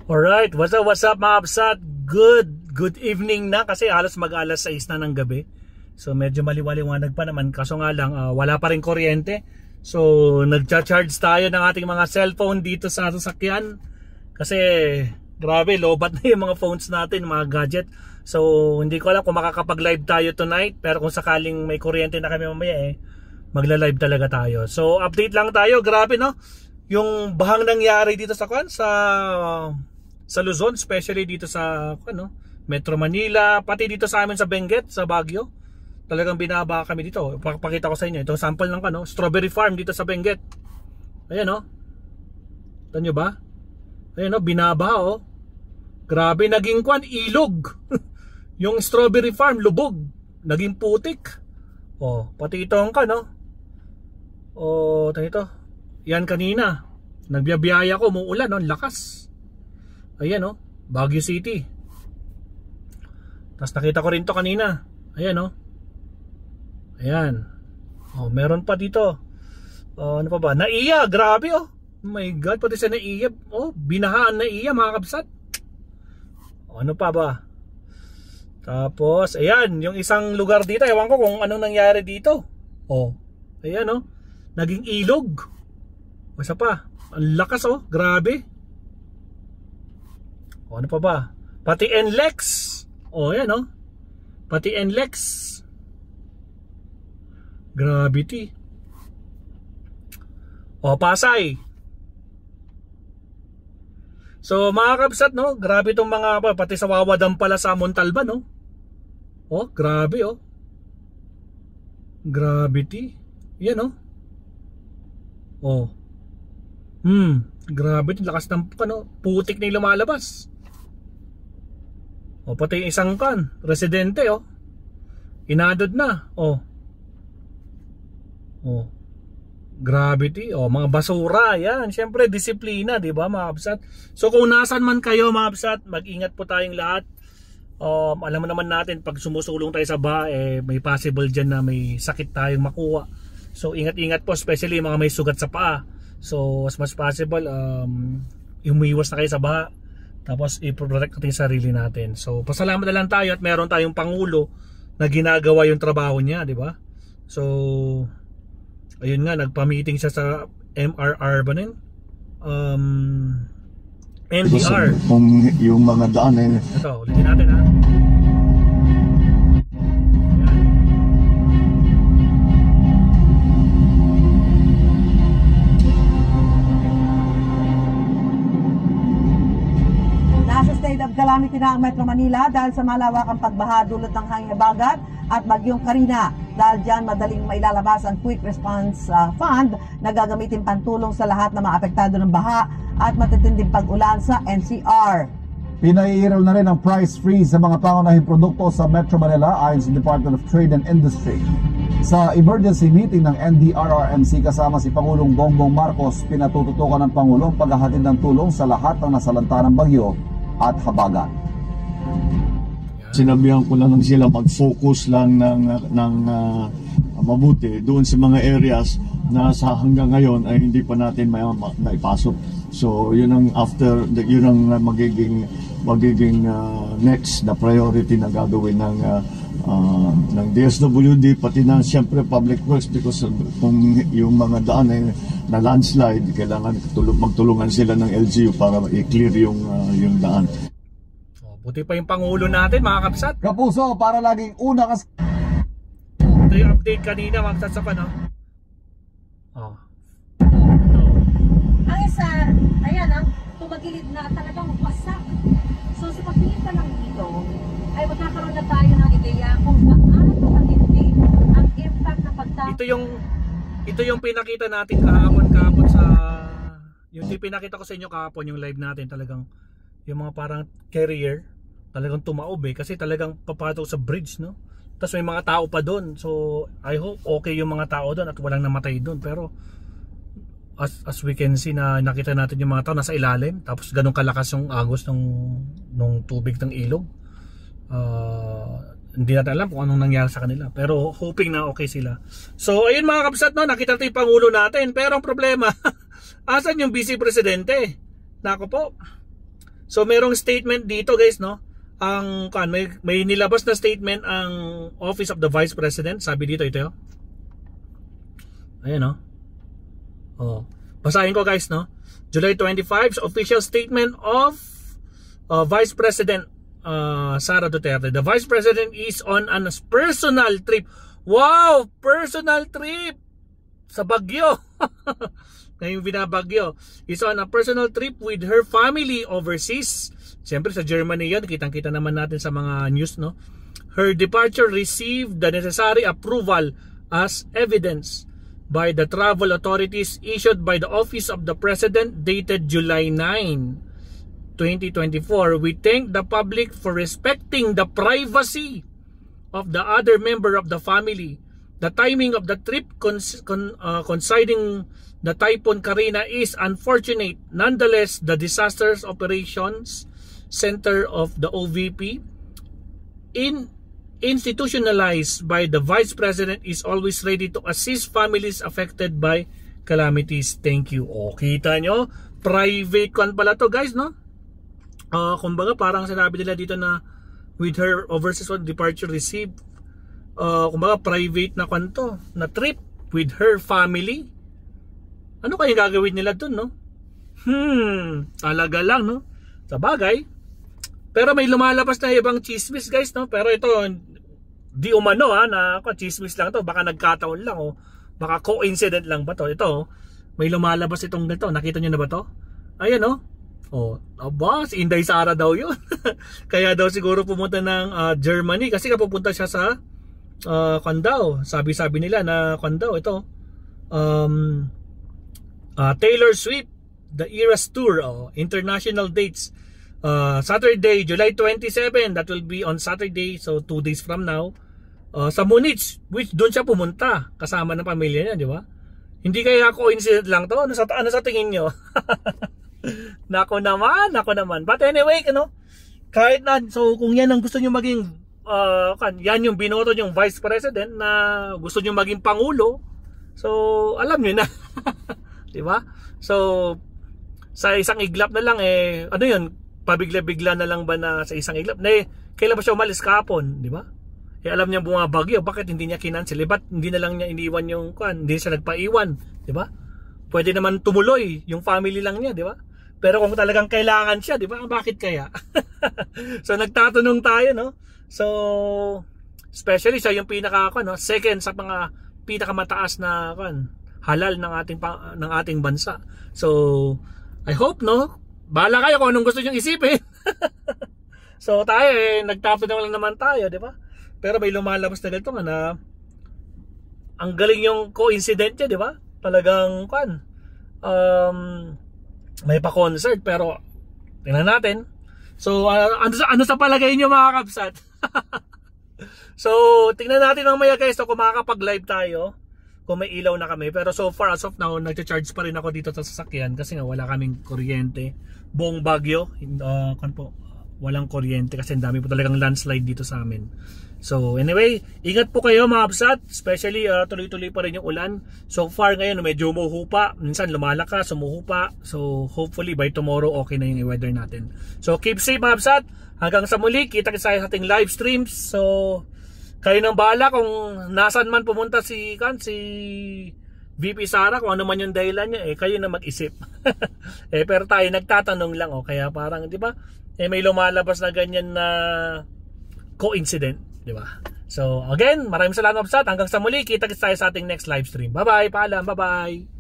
Alright, what's up mga kapsat? Good evening na kasi halos mag-alas 6 na ng gabi. So medyo maliwaliwanag pa naman kaso nga lang wala pa rin kuryente. So nagcha-charge tayo ng ating mga cellphone dito sa sasakyan. Kasi grabe, lobat na yung mga phones natin, mga gadget. So hindi ko alam kung makakapag-live tayo tonight, pero kung sakaling may kuryente na kami mamaya magla-live talaga tayo. So update lang tayo, grabe no? Yung bahang nangyari dito sa Luzon, especially dito sa Metro Manila, pati dito sa amin sa Benguet, sa Baguio. Talagang binaba kami dito. Pakita ko sa inyo. Ito sample ng strawberry farm dito sa Benguet. Ayan oh. Ito nyo ba? Ayan oh, binaba oh. Grabe, naging ilog. Yung strawberry farm, lubog. Naging putik. Oh, pati itong oh, ito. Yan kanina. Nagbiyabiyaya ko, muulan oh, lakas. Ayan oh, Baguio City. Tapos nakita ko rin to kanina. Ayan oh. Ayan. Oh, meron pa dito. Ano pa ba? Naiya, grabe oh. Oh my God, pati sa Naiya. Oh, binahaan Naiya mga kapsat. Oh, ano pa ba? Tapos, ayan, yung isang lugar dito, ewan ko kung anong nangyari dito. Oh, ayan oh. Naging ilog. Basta pa. Ang lakas oh, grabe. O, ano pa ba? Pati NLEX. O, yan o. Pati NLEX. Gravity. O, Pasay. So, mga kabsat, no? Grabe itong mga, pati sa Wawadam pala sa Montalban, no? O, grabe, o. Gravity. Yan, o. O. Grabe, lakas ng putik na yung lumalabas. O, pati yung isang residente oh. Inadod na. Oh. Oh. Gravity, oh, mga basura, yan. Siyempre disiplina, 'di ba, mga kapsat? So kung nasan man kayo, mga kapsat, mag-ingat po tayong lahat. Alam mo naman natin pag sumusulong tayo sa baha, may possible diyan na may sakit tayong makuha. So ingat-ingat po, especially mga may sugat sa paa. So as much possible umiwas na kayo sa baha. Tapos i-protect natin yung sarili natin. So pasalamat na lang tayo at meron tayong pangulo na ginagawa yung trabaho niya, di ba? So ayun nga, nagpa-meeting siya sa MRR ba nin? NDR. Kung yung mga daan ito, ulitin natin ha. State of calamity na ang Metro Manila dahil sa malawakang pagbaha dulot ng hangin bagat at bagyong Karina. Dahil dyan madaling mailalabas ang Quick Response Fund na gagamitin pantulong sa lahat na maapektado ng baha at matitinding pag-ulan sa NCR. Pinaiiraw na rin ang price freeze sa mga pangunahing produkto sa Metro Manila ayon sa Department of Trade and Industry. Sa emergency meeting ng NDRRMC kasama si Pangulong Bongbong Marcos, pinatututukan ng Pangulong paghahatid ng tulong sa lahat ng nasalanta ng bagyo at habagat. Sinabihan ko lang sila mag-focus lang ng mabuti doon sa mga areas na sa hanggang ngayon ay hindi pa natin maipasok. So yun ang yun ang magiging next na priority na gagawin ng DSWD pati na siyempre Public Works, because kung yung mga daan na landslide, kailangan magtulungan sila ng LGU para i-clear yung daan. Buti pa yung Pangulo natin, mga kapsat. Kapuso, para laging una kas... Ito yung update kanina, mga kapsat, sa Oh. Ang isa, ayan tumagilid na talagang wasak. So sa pagtingin pa lang dito, ay magkakaroon na tayo ng ideya kung gaano katindi ang impact ng pagtapos. Ito yung pinakita natin kahapon sa yung pinakita ko sa inyo kahapon, yung live natin, talagang yung mga parang carrier talagang tumaob kasi talagang papatok sa bridge, no? Tapos may mga tao pa doon. So I hope okay yung mga tao doon at walang namatay doon, pero as we can see na nakita natin yung mga tao nasa ilalim, tapos ganun kalakas yung agos ng tubig ng ilog. Hindi natin alam kung anong nangyari sa kanila, pero hoping na okay sila. So ayun mga kapsat, no, nakita natin yung Pangulo natin, pero ang problema asan yung Vice Presidente? Nako po, So merong statement dito guys, no? Ang may nilabas na statement ang Office of the Vice President. Sabi dito ito. Ayan, no? Oh. Basahin ko guys, no? July 25, official statement of Vice President Sara Duterte. The Vice President is on a personal trip. Wow! Personal trip! Sa Baguio. Ngayong binabagyo. Is on a personal trip with her family overseas. Siyempre sa Germany yun. Kitang-kita naman natin sa mga news, no? Her departure received the necessary approval as evidence by the travel authorities issued by the Office of the President dated July 9, 2024. We thank the public for respecting the privacy of the other member of the family. The timing of the trip coinciding the Typhoon Karina is unfortunate. Nonetheless, the Disasters Operations Center of the OVP institutionalized by the Vice President is always ready to assist families affected by calamities. Thank you. O, kita nyo? Private one pala to guys, no? Kumbaga parang sinabi nila dito na with her overseas departure received. Kumbaga private na kwanto, na trip with her family. Ano kaya gagawin nila dun, no? Talaga lang, no? Sa bagay. Pero may lumalabas na ibang chismis, guys, no? Pero ito, di umano, na chismis lang to. Baka nagkataon lang, o baka coincident lang ba to? Ito, may lumalabas itong ganito. Nakita nyo na ba to? Ayan, no? Aba, si Inday Sara daw yun. Kaya daw siguro pumunta ng Germany kasi kapupunta siya sa daw. Sabi-sabi nila na daw ito. Taylor Swift, the Eras Tour, international dates. Saturday, July 27, that will be on Saturday, so 2 days from now. Sa Munich, which doon siya pumunta kasama ng pamilya niya, di ba? Hindi kaya coincident lang to? Ano sa tingin nyo? Nako naman. But anyway, kahit na, so kung yan ang gusto nyo maging, yan yung binoto yung Vice President na gusto nyo maging Pangulo, so alam nyo na. Diba? So sa isang iglap na lang, ano yun, pabigla-bigla na lang ba na sa isang iglap? Kailan ba siya umalis kahapon, di ba? Alam niya bumabagyo, bakit hindi niya kinansel? Ba't hindi na lang niya iniwan yung hindi siya nagpaiwan, di ba? Pwede naman tumuloy yung family lang niya, di ba? Pero kung talagang kailangan siya, di ba? Bakit kaya? So nagtatanong tayo, no? So especially siya yung second sa mga pinakamataas na halal ng ating bansa. So I hope, no? Bahala kayo kung anong gusto nyo isipin. So tayo nagtatanong lang naman tayo, di ba? Pero may lumalabas na ganito na ang galing yung coincident niya, di ba? Talagang may pa-concert, pero tingnan natin. So ano sa palagay niyo mga kabsat? So tingnan natin mamaya guys, kung makakapag-live tayo, kung may ilaw na kami. Pero so far as of now, nagcha-charge pa rin ako dito sa sasakyan kasi nga wala kaming kuryente. Buong Baguio, walang kuryente kasi ang dami po talagang landslide dito sa amin. So anyway, ingat po kayo mga kabsat, especially tuloy-tuloy pa rin yung ulan. So far ngayon medyo umuhupa, minsan lumalakas, umuhupa. So hopefully by tomorrow okay na yung weather natin. So keep safe mga kabsat, hanggang sa muli, kita-kits sa ating live streams. So kayo nang bahala kung nasan man pumunta si VP Sara, kung ano man yung dahilan niya, kayo na mag-isip. Pero tayo nagtatanong lang, kaya parang, di ba? May lumalabas na ganyan na coincident, di ba? So again, maraming salamat sa hanggang sa muli, kita-kits tayo sa ating next live stream. Bye-bye, paalam, bye-bye.